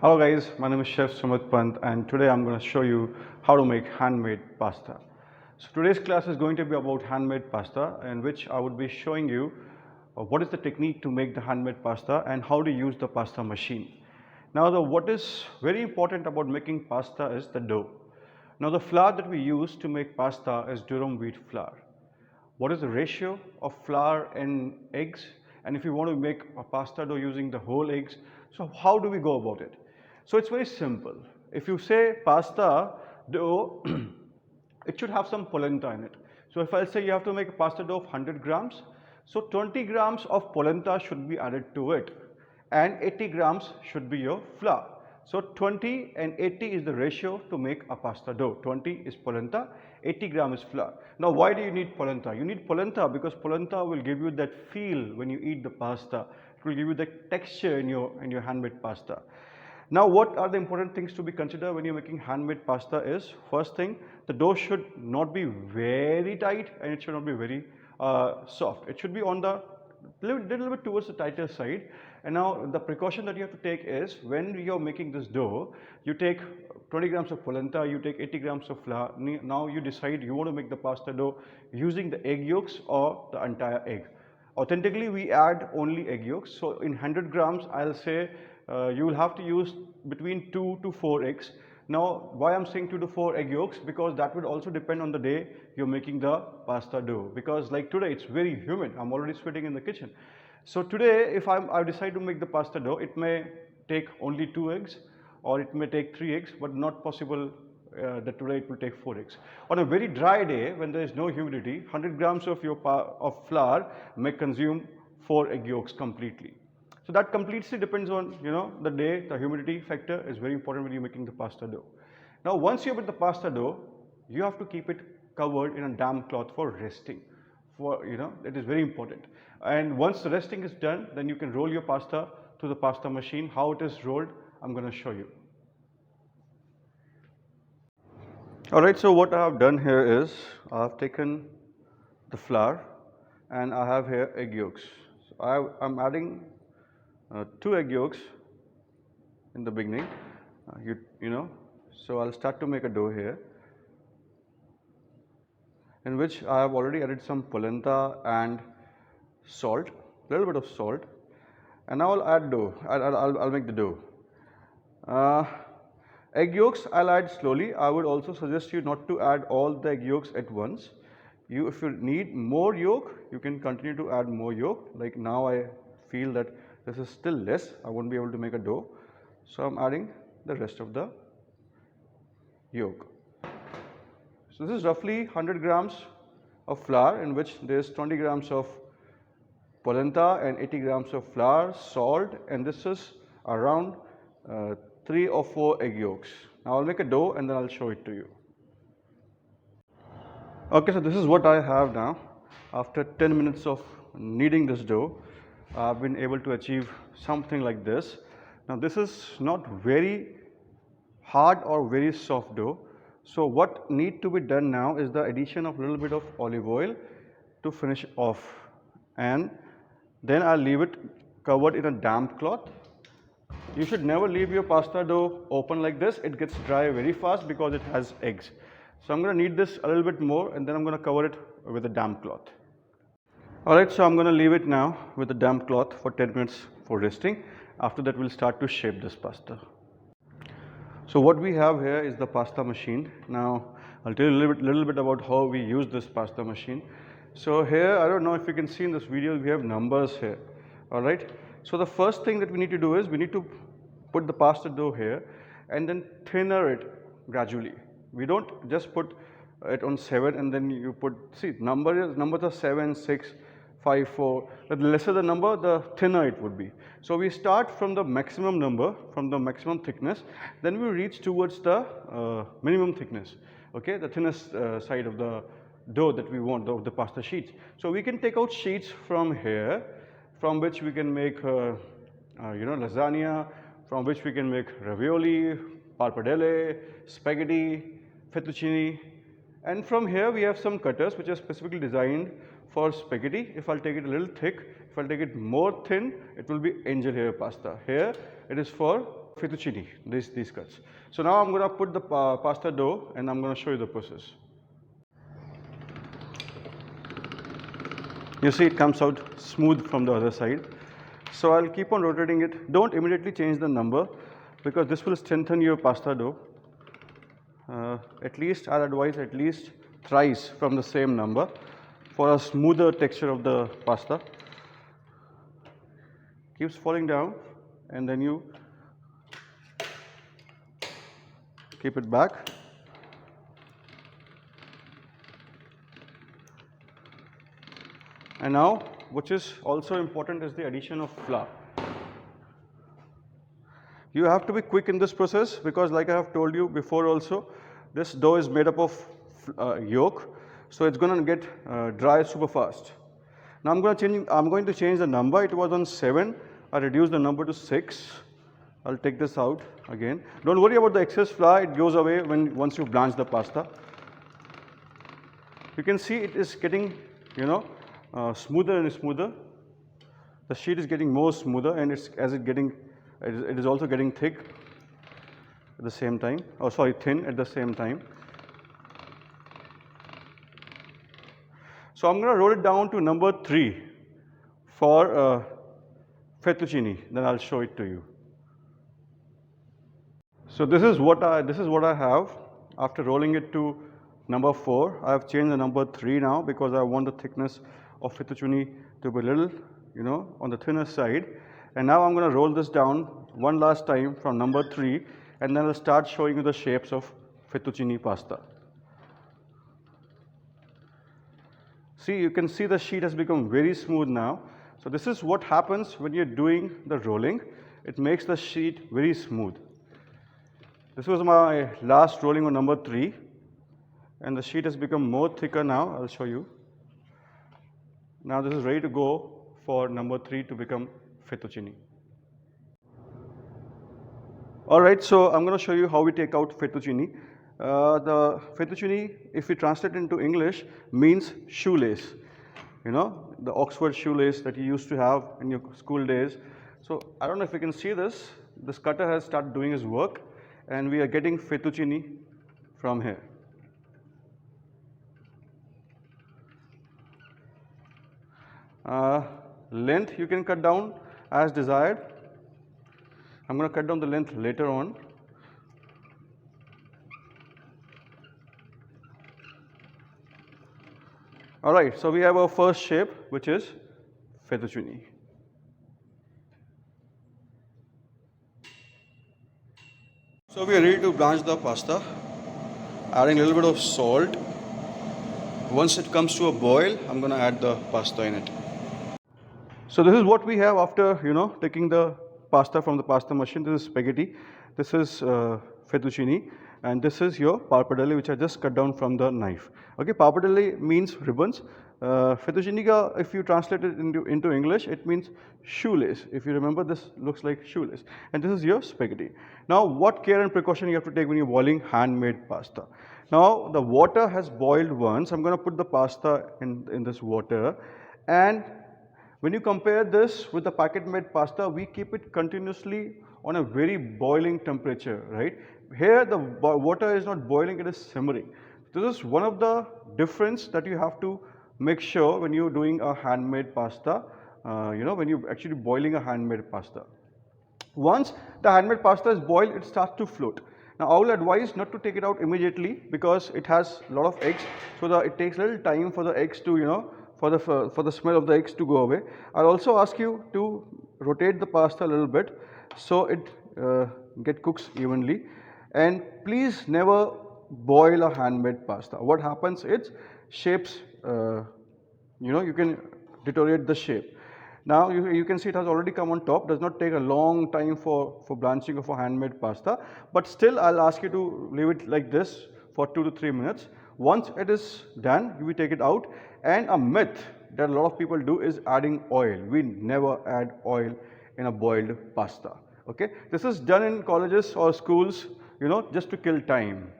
Hello guys, my name is Chef Sumit Pant and today I'm going to show you how to make handmade pasta. So today's class is going to be about handmade pasta, in which I would be showing you what is the technique to make the handmade pasta and how to use the pasta machine. Now what is very important about making pasta is the dough. Now the flour that we use to make pasta is durum wheat flour. What is the ratio of flour and eggs, and if you want to make a pasta dough using the whole eggs, so how do we go about it? So it's very simple. If you say pasta dough, it should have some polenta in it. So if I say you have to make a pasta dough of 100 grams, so 20 grams of polenta should be added to it and 80 grams should be your flour. So 20 and 80 is the ratio to make a pasta dough. 20 is polenta, 80 gram is flour. Now why do you need polenta? You need polenta because polenta will give you that feel when you eat the pasta. It will give you the texture in your handmade pasta. Now what are the important things to be considered when you're making handmade pasta is, first thing, the dough should not be very tight and it should not be very soft. It should be on the little bit towards the tighter side. And now the precaution that you have to take is, when you're making this dough, you take 20 grams of polenta, you take 80 grams of flour. Now you decide you want to make the pasta dough using the egg yolks or the entire egg. Authentically, we add only egg yolks. So in 100 grams, I'll say you will have to use between 2 to 4 eggs. Now, why I'm saying 2 to 4 egg yolks? Because that would also depend on the day you're making the pasta dough. Because like today, it's very humid. I'm already sweating in the kitchen. So today, if I decide to make the pasta dough, it may take only 2 eggs or it may take 3 eggs, but not possible that today it will take 4 eggs. On a very dry day, when there is no humidity, 100 grams of of flour may consume 4 egg yolks completely. So that completely depends on the day. The humidity factor is very important when you're making the pasta dough. Now once you put the pasta dough, you have to keep it covered in a damp cloth for resting. It is very important. And once the resting is done, then you can roll your pasta to the pasta machine. How it is rolled, I'm going to show you. Alright, so what I have done here is, I have taken the flour and I have here egg yolks. So I'm adding 2 egg yolks in the beginning, so I'll start to make a dough here, in which I have already added some polenta and salt, a little bit of salt, and now I'll add dough. I'll make the dough. Egg yolks I'll add slowly. I would also suggest you not to add all the egg yolks at once. If you need more yolk, you can continue to add more yolk. Like now I feel that this is still less, I won't be able to make a dough. So I'm adding the rest of the yolk. So this is roughly 100 grams of flour, in which there is 20 grams of polenta and 80 grams of flour, salt, and this is around 3 or 4 egg yolks. Now I'll make a dough and then I'll show it to you. Okay, so this is what I have now. After 10 minutes of kneading this dough, I've been able to achieve something like this. Now this is not very hard or very soft dough. So what need to be done now is the addition of a little bit of olive oil to finish off, and then I'll leave it covered in a damp cloth. You should never leave your pasta dough open like this. It gets dry very fast because it has eggs. So I'm going to knead this a little bit more and then I'm going to cover it with a damp cloth. Alright, so I'm going to leave it now with a damp cloth for 10 minutes for resting. After that we'll start to shape this pasta. So what we have here is the pasta machine. Now I'll tell you a little bit about how we use this pasta machine. So here, I don't know if you can see in this video, we have numbers here. Alright, so the first thing that we need to do is we need to put the pasta dough here and then thinner it gradually. We don't just put it on 7 and then you put, see, numbers are 7, 6, 5, 4. The lesser the number, the thinner it would be. So we start from the maximum number, from the maximum thickness, then we reach towards the minimum thickness, okay, the thinnest side of the dough that we want, of the pasta sheets. So we can take out sheets from here, from which we can make lasagna, from which we can make ravioli, pappardelle, spaghetti, fettuccine, and from here we have some cutters which are specifically designed for spaghetti. If I'll take it a little thick, if I'll take it more thin, it will be angel hair pasta. Here it is for fettuccine, these cuts. So now I'm going to put the pasta dough and I'm going to show you the process. You see it comes out smooth from the other side. So I'll keep on rotating it. Don't immediately change the number because this will strengthen your pasta dough. At least I'll advise at least thrice from the same number for a smoother texture of the pasta. Keeps falling down and then you keep it back. And now, which is also important, is the addition of flour. You have to be quick in this process because, like I have told you before also, this dough is made up of yolk, so it's going to get dry super fast. Now I'm going to change the number. It was on 7. I reduced the number to 6. I'll take this out again. Don't worry about the excess flour. It goes away once you blanch the pasta. You can see it is getting, smoother and smoother. The sheet is getting more smoother, and it is also getting thick at the same time. Oh, sorry, thin at the same time. So I'm going to roll it down to number 3 for fettuccine. Then I'll show it to you. So this is what I have after rolling it to number 4. I have changed the number 3 now because I want the thickness of fettuccine to be a little, on the thinner side. And now I'm going to roll this down one last time from number 3, and then I'll start showing you the shapes of fettuccine pasta. See, you can see the sheet has become very smooth now. So this is what happens when you're doing the rolling. It makes the sheet very smooth. This was my last rolling on number 3, and the sheet has become more thicker now. I'll show you. Now this is ready to go for number 3 to become fettuccine. Alright, so I'm going to show you how we take out fettuccine. The fettuccine, if we translate into English, means shoelace. The Oxford shoelace that you used to have in your school days. So I don't know if you can see this. This cutter has started doing his work, and we are getting fettuccine from here. Length you can cut down as desired. I'm going to cut down the length later on. Alright, so we have our first shape, which is fettuccine. So we are ready to blanch the pasta, adding a little bit of salt. Once it comes to a boil, I'm going to add the pasta in it. So this is what we have after, taking the pasta from the pasta machine. This is spaghetti, this is fettuccine, and this is your pappardelle, which I just cut down from the knife. Okay, pappardelle means ribbons. Fettuccine, if you translate it into English, it means shoelace. If you remember, this looks like shoelace. And this is your spaghetti. Now, what care and precaution you have to take when you're boiling handmade pasta? Now, the water has boiled once. I'm going to put the pasta in this water, and when you compare this with the packet-made pasta, we keep it continuously on a very boiling temperature, right? Here the water is not boiling, it is simmering. This is one of the difference that you have to make sure when you're doing a handmade pasta, when you're actually boiling a handmade pasta. Once the handmade pasta is boiled, it starts to float. Now I will advise not to take it out immediately because it has a lot of eggs, so that it takes a little time for the eggs to, for the smell of the eggs to go away. I'll also ask you to rotate the pasta a little bit so it cooks evenly. And please never boil a handmade pasta. What happens is shapes, you can deteriorate the shape. Now you can see it has already come on top. Does not take a long time for blanching of a handmade pasta, but still I'll ask you to leave it like this for 2 to 3 minutes. Once it is done, you will take it out. And a myth that a lot of people do is adding oil. We never add oil in a boiled pasta. Okay, this is done in colleges or schools, just to kill time.